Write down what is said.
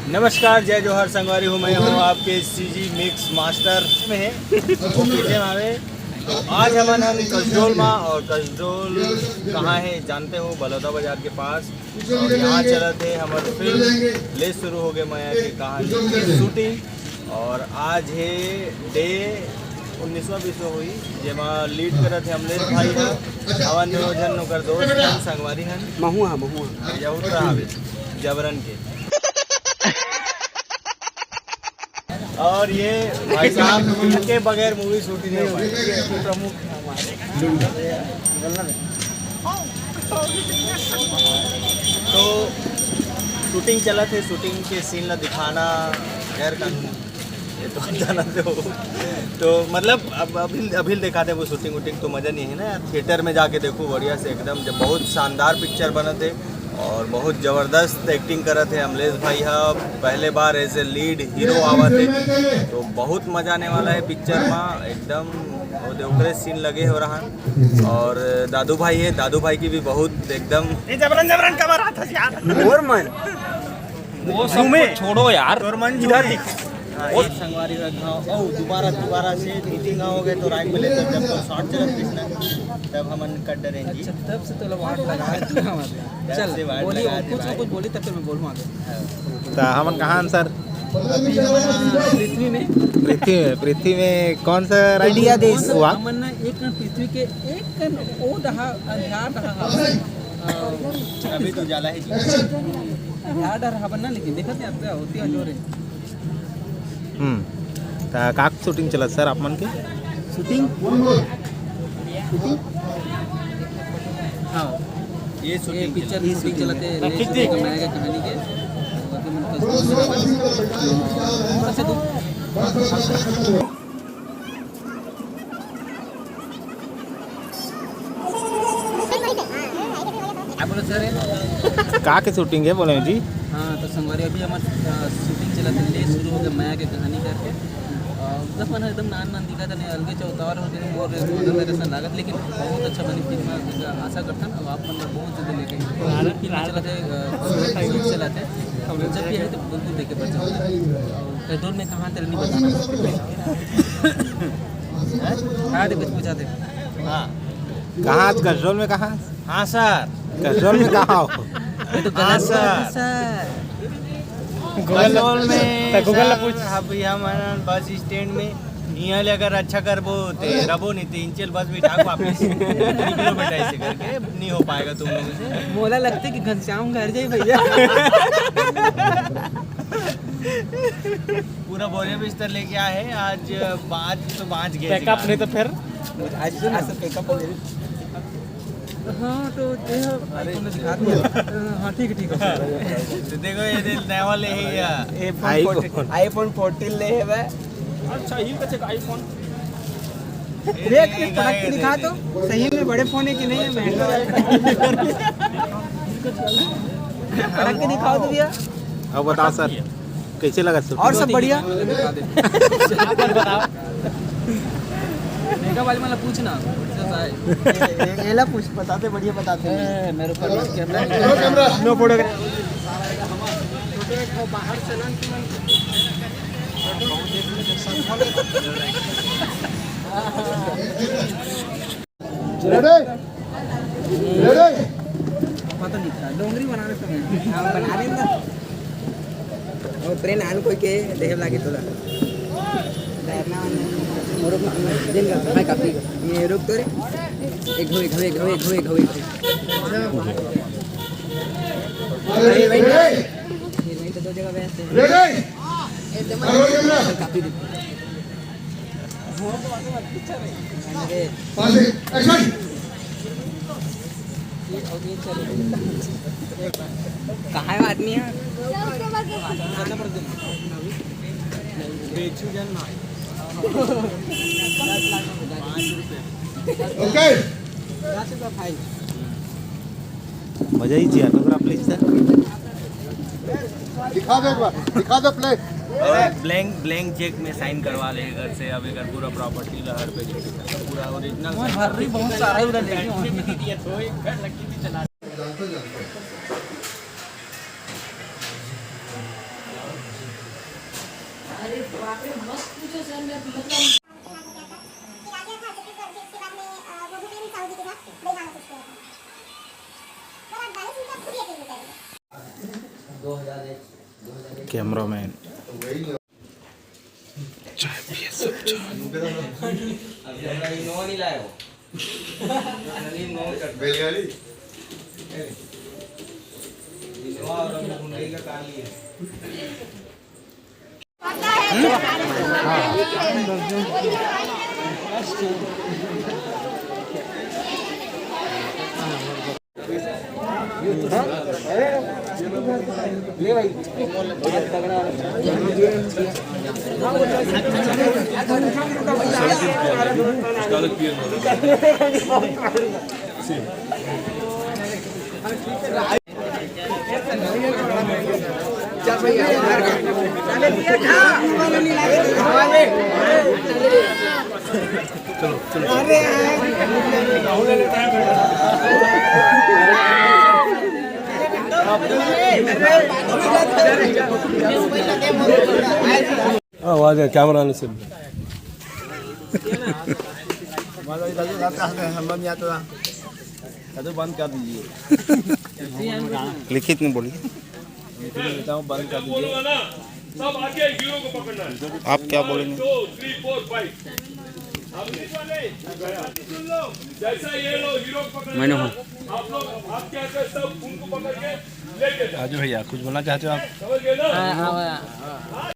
नमस्कार, जय जोहर संगवारी हूँ। मैं हूँ आपके सीजी मिक्स मास्टर में है वो पीछे मावे। तो आज हम कसडोल माँ, और कसडोल कहाँ है जानते हो? बलौदा बाजार के पास। और यहाँ चले थे हमारे फिल्म ले शुरू हो गए माया की कहानी की शूटिंग। और आज है डे 19वां 20वां हुई जेमा लीड करे थे अमलेश भाई है, हवन नियोजन नोकर दोस्त हैं संगवारी हैं महुआ यहूद रहावे जबरन के। और ये भाई साहब इनके बगैर मूवी शूटिंग नहीं हो पाएगी। प्रमुख तो शूटिंग चला थे, शूटिंग के सीन ला दिखाना गैर कानूनी ये तो जानते हो। तो मतलब अब अभी दिखाते वो शूटिंग वूटिंग तो मज़ा नहीं है ना। थिएटर में जाके देखो बढ़िया से एकदम, जब बहुत शानदार पिक्चर बने थे और बहुत ज़बरदस्त एक्टिंग करे थे अमलेश भाई। पहले बार एज ए लीड हीरो आवा थे, तो बहुत मजा आने वाला है पिक्चर में एकदम। वो देवकरे सीन लगे हो रहा। और दादू भाई है, दादू भाई की भी बहुत एकदम जबरन कमर आता है यार। और मन वो सब छोड़ो यार, और मन इधर वो संगवारी रखा। ओ दोबारा से मीटिंग हो गए तो राइट बोले तब जब तो शॉर्ट चलत कृष्णा तब हम कट डरेंगे। अच्छा, तब से तो वाट लगा चल बोलिए, कुछ बोली तब तो मैं बोलूँ आगे। तो हमन कहाँ सर? पृथ्वी में पृथ्वी में कौन सा इंडिया देश हुआ? हमन एक पृथ्वी के एक ओ रहा अंधार रहा अभी तो जाला है जी अंधार रहा बनना, लेकिन देखते हैं क्या होती है जोरे। तो का शूटिंग चला सर आप मन के? शूटिंग हाँ, ये शूटिंग पिक्चर की शूटिंग चलाते माया की कहानी के बोलो सर का के शूटिंग है बोले जी? हाँ, तो संगवारी अभी हमारे शूटिंग चलाते ले शुरू हो गया माया की कहानी करके। दस मन एकदम नान दिखा था, नहीं अलगे चौतार हो गए और मेरे से लागत, लेकिन बहुत अच्छा बनी फिल्म। आशा करता हूँ आप मन बहुत ज़्यादा लेके फिल्म चलाते चलाते जब भी है तो बिल्कुल देखे बच्चा पेट्रोल में कहाँ तेरे नहीं बताना। हाँ कुछ पूछा थे। हाँ कहाँ कसडोल में? कहाँ? हाँ सर, कसडोल में कहाँ हो? हाँ सर, गूगल में गूगल पूछ। अभी हम बस स्टैंड में यहाँ ले अगर अच्छा करबो ते रबो नहीं तो इंचल बस बिठा वापस निकलो बेटा, ऐसे करके नहीं हो पाएगा तुम लोगों से। मोला लगते कि घनश्याम घर जाए भैया। पूरा बोरिया बिस्तर लेके आए हैं आज। तो बाँच गए पैकअप नहीं तो फिर आज पैकअप हो गया। हाँ तो दिखा दिया। हाँ ठीक है। तो देखो ये नया वाले है या आईफोन 14 ले है। अच्छा ही कच्चे आईफोन देख के पटक के दिखा तो सही में बड़े फोन है कि नहीं है, महंगा पटक के दिखाओ तो भैया। अब बताओ सर कैसे लगा सब? और सब बढ़िया बताओ। मेगा वाले मतलब पूछना एला पूछ, बताते बढ़िया बताते हैं। मेरे ऊपर कैमरा नो फोटो बाहर से ना पता नहीं था डोंगरी बनाने समय बना देना और ट्रेन आन कोई के देह लागे तो दिन का भाई काफी ये रुक तो रे एक घवे भाई तो दो जगह व्यस्त है एकदम काफी कहाँ है आदमी है बेचू जन मजा ही जी ऑटोग्राफ प्लीज सर दिखा दो एक बार, दिखा दो प्ले। ब्लैंक चेक में साइन करवा ले घर से। अब अगर पूरा प्रॉपर्टी लहर पे पूरा ओरिजिनल बहुत सारा कैमरामैन बैलगाड़ी आवाज कैमरा आने से बंद कर दीजिए लिखित में बोलिए बंद कर दीजिए सब आगे हीरो को पकड़ना है। आप क्या बोलेंगे 2 3 4 5 सुन लो जैसा ये लोग हीरो को पकड़ मैंने आप लोग आप क्या कर सब उनको पकड़ के लेके जाओ। भैया कुछ बोलना चाहते हो आप? समझ गए ना?